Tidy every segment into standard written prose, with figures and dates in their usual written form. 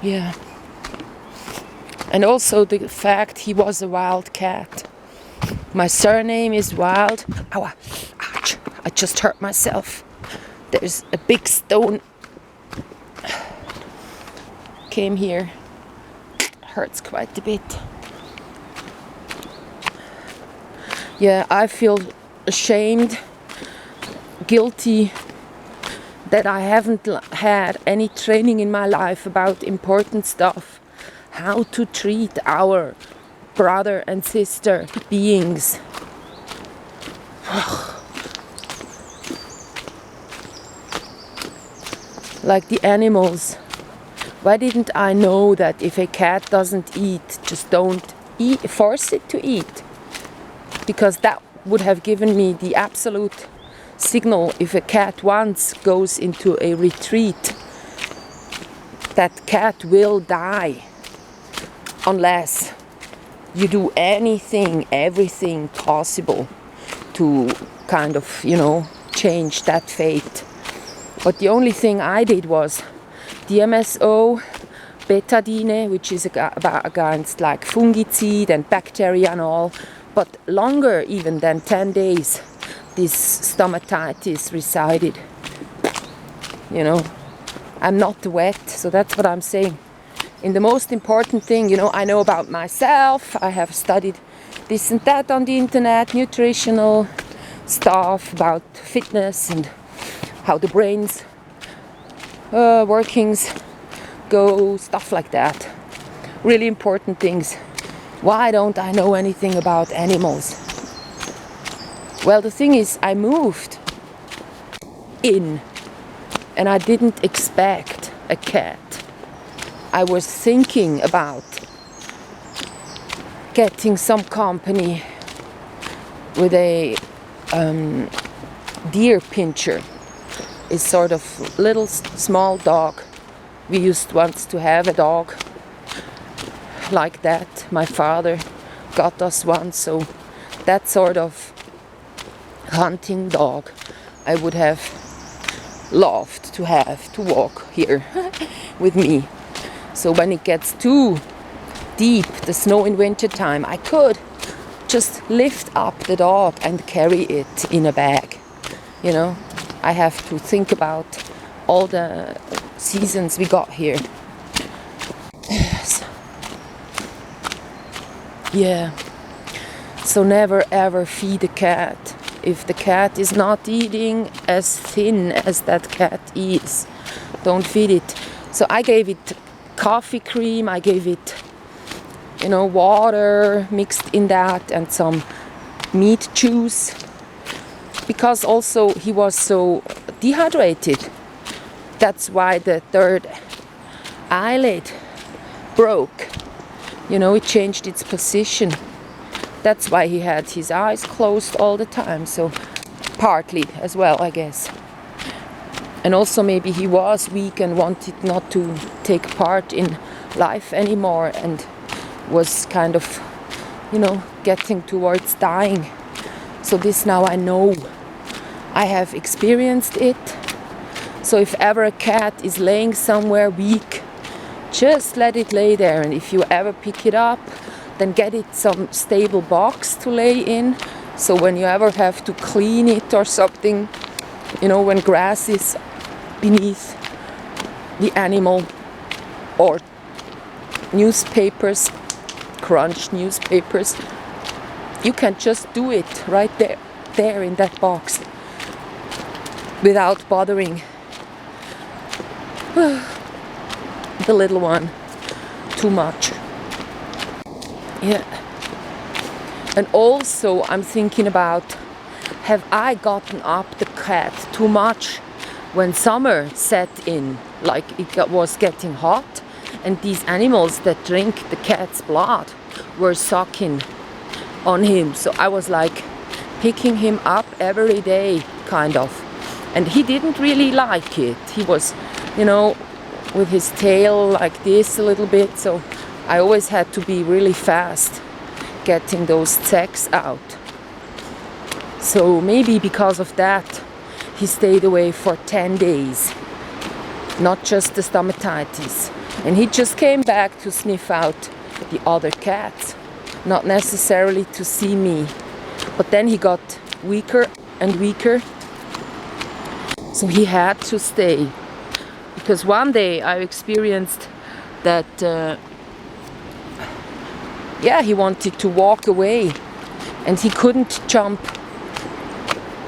Yeah. And also the fact he was a wild cat. My surname is Wild. Ow, ouch, I just hurt myself. There's a big stone came here. Hurts quite a bit. Yeah, I feel ashamed, guilty that I haven't had any training in my life about important stuff. How to treat our brother and sister beings. Like the animals. Why didn't I know that if a cat doesn't eat, just don't eat, force it to eat? Because that would have given me the absolute signal. If a cat once goes into a retreat, that cat will die unless you do anything, everything possible to kind of, change that fate. But the only thing I did was DMSO, betadine, which is against like fungicide and bacteria and all. But longer even than 10 days, this stomatitis resided. I'm not wet, so that's what I'm saying. In the most important thing, I know about myself. I have studied this and that on the internet, nutritional stuff about fitness and how the brain's workings go, stuff like that. Really important things. Why don't I know anything about animals? Well, the thing is, I moved in and I didn't expect a cat. I was thinking about getting some company with a deer pincher. It's sort of little small dog. We used once to have a dog like that. My father got us one, so that sort of hunting dog I would have loved to have to walk here with me. So when it gets too deep, the snow in winter time, I could just lift up the dog and carry it in a bag. I have to think about all the seasons we got here. Yes. Yeah. So never ever feed a cat. If the cat is not eating as thin as that cat is, don't feed it. So I gave it coffee cream, I gave it, water mixed in that and some meat juice. Because also he was so dehydrated. That's why the third eyelid broke. It changed its position. That's why he had his eyes closed all the time. So partly as well, I guess. And also maybe he was weak and wanted not to take part in life anymore and was kind of, getting towards dying. So this now I know. I have experienced it. So if ever a cat is laying somewhere weak, just let it lay there. And if you ever pick it up, then get it some stable box to lay in. So when you ever have to clean it or something, when grass is beneath the animal or newspapers, crunched newspapers, you can just do it right there in that box without bothering the little one too much. Yeah. And also I'm thinking about, have I gotten up the cat too much when summer set in, like it was getting hot, and these animals that drink the cat's blood were sucking on him. So I was like picking him up every day, kind of. And he didn't really like it. He was, with his tail like this a little bit. So I always had to be really fast getting those sacks out. So maybe because of that, he stayed away for 10 days. Not just the stomatitis. And he just came back to sniff out the other cats, not necessarily to see me. But then he got weaker and weaker, so he had to stay. Because one day I experienced that, he wanted to walk away, and he couldn't jump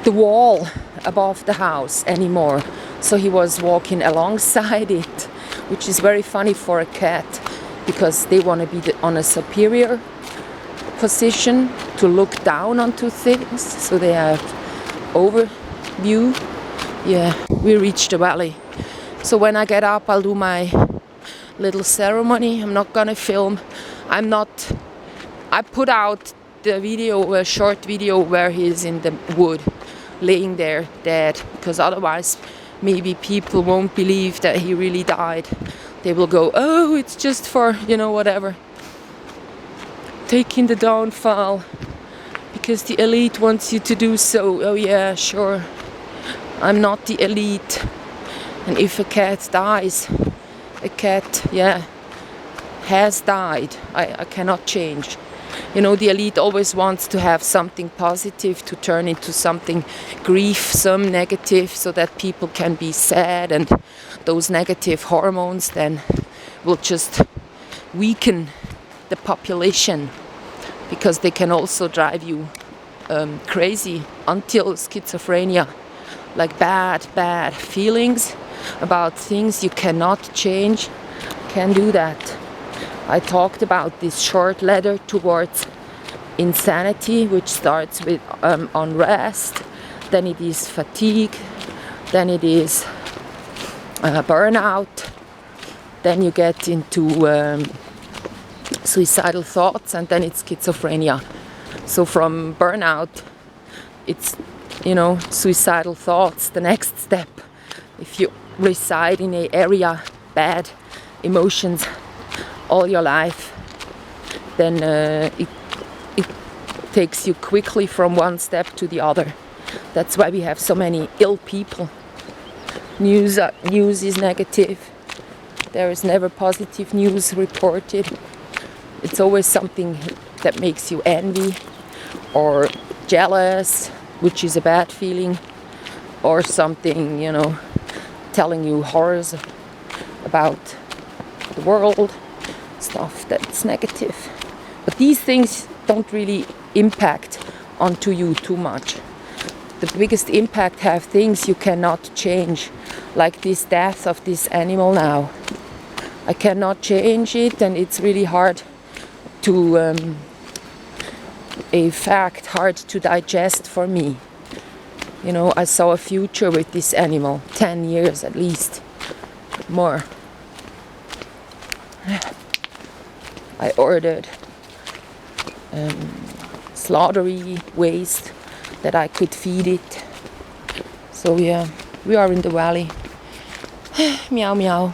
the wall above the house anymore. So he was walking alongside it, which is very funny for a cat, because they want to be on a superior position to look down onto things, so they have overview. Yeah, we reached the valley. So when I get up, I'll do my little ceremony. I'm not gonna film. I put out the video, a short video where he's in the wood, laying there dead, because otherwise maybe people won't believe that he really died. They will go, oh, it's just for, whatever, taking the downfall because the elite wants you to do so. Oh yeah, sure, I'm not the elite. And if a cat dies, a cat, has died. I cannot change. The elite always wants to have something positive to turn into something some negative, so that people can be sad, and those negative hormones then will just weaken the population, because they can also drive you crazy until schizophrenia, like bad feelings about things you cannot change, can do that. I talked about this short ladder towards insanity, which starts with unrest, then it is fatigue, then it is burnout, then you get into suicidal thoughts, and then it's schizophrenia. So from burnout, it's, suicidal thoughts, the next step. If you reside in an area, bad emotions all your life, then it takes you quickly from one step to the other. That's why we have so many ill people. News is negative. There is never positive news reported. It's always something that makes you envy or jealous, which is a bad feeling, or something, telling you horrors about the world, stuff that's negative. But these things don't really impact onto you too much. The biggest impact have things you cannot change, like this death of this animal now. I cannot change it, and it's really hard to hard to digest for me. I saw a future with this animal, 10 years at least, more. I ordered slaughtery waste that I could feed it. So yeah, we are in the valley. Meow meow.